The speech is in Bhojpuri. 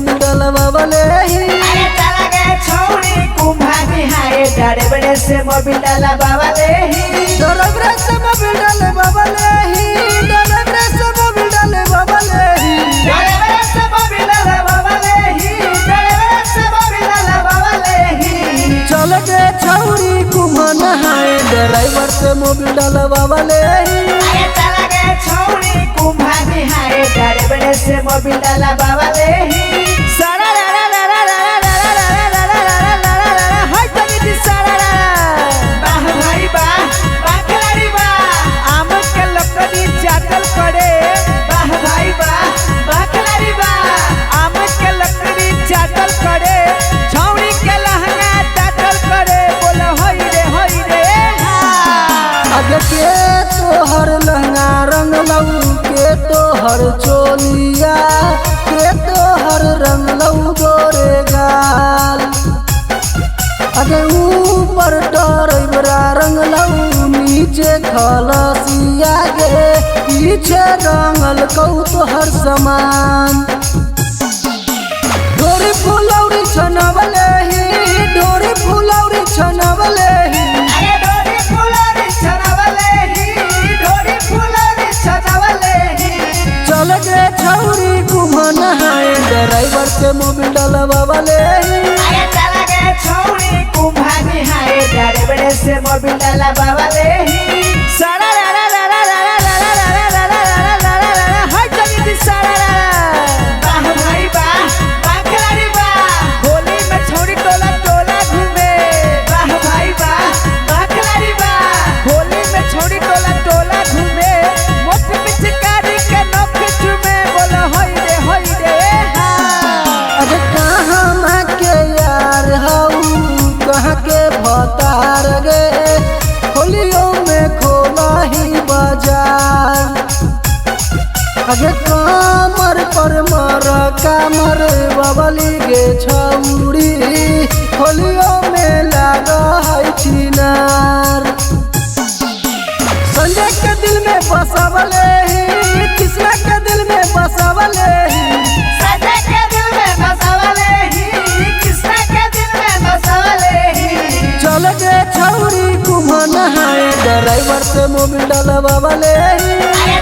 मोबिल डलवावले ही। अरे चला गए छौड़ी कुम्भा निहाए ड्राइवर से मोबिल डलवावले ही। ड्राइवर से मोबिल डलवावले ही। ड्राइवर से मोबिल डलवावले ही। ड्राइवर से मोबिल डलवावले ही। ड्राइवर से मोबिल डलवावले ही। चल गए छौड़ी कुम्भा नहाए ड्राइवर से मोबिल डलवावले ही। अरे चला गए छौड़ी कुम्भा निहाए ड्राइवर से मोबिल डलवावले ही। सारा रा रा रा रा रा रा रा रा रा रा रा रा रा रा रा हाय तनी दी सारा रा। वाह भाई वाह, वाह खिलाड़ी वाह। आम के लकड़ी चाटल करे। वाह भाई वाह, वाह खिलाड़ी वाह। आम के लकड़ी चाटल करे। छौड़ी के लहंगा चाटल करे। बोल होई रे हाँ। आगे के तोहर लहंगा रंग लऊ के तोहर चोलिया के तोहर रंग लऊ गोरे गाल। आगे ऊपर ड्राइवरा रंग लऊ नीचे खलसिया गे पीछे रंगल कऊ तोहर समान। डोरी फुलौरी छनवले ही। डोरी फुलौरी छनवले ही। अरे डोरी फुलौरी छनवले ही। डोरी फुलौरी छनवले ही। चल गए छौरी कुम्हा नहाए ड्राइवर से मोबिल डलवावले ही। अरे चला गए छौड़ी कुम्भा निहाए ड्राइवर से मोबिल डलवावले ही। सारा रा रा रा रा रा रा रा रा रा रा रा रा रा रा रा हाय तनी दी सारा रा। वाह भाई वाह, वाह खिलाड़ी वाह। होली में छौड़ी टोला टोला घूमे। वाह भाई वाह, वाह खिलाड़ी वाह। होली में छौड़ी टोला टोला घूमे। मोट पिचकारी के नोक चुमे। बोल होई रे हाँ। अरे कहाँ के यार हऊ कहाँ के भतार गे होलियों में खोला ही बाजार। अगे कमर पर मर कामर बबली गे छौड़ी होलियों में लाग है छिनार। संजय के दिल में बसवले ही। कृष्णा के दिल में बसवले ही। संजय के दिल में बसवले ही। कृष्णा के दिल में बसवले ही। चल गए छौरी कुम्हा नहाए ड्राइवर से मोबिल डलवावले ही। अरे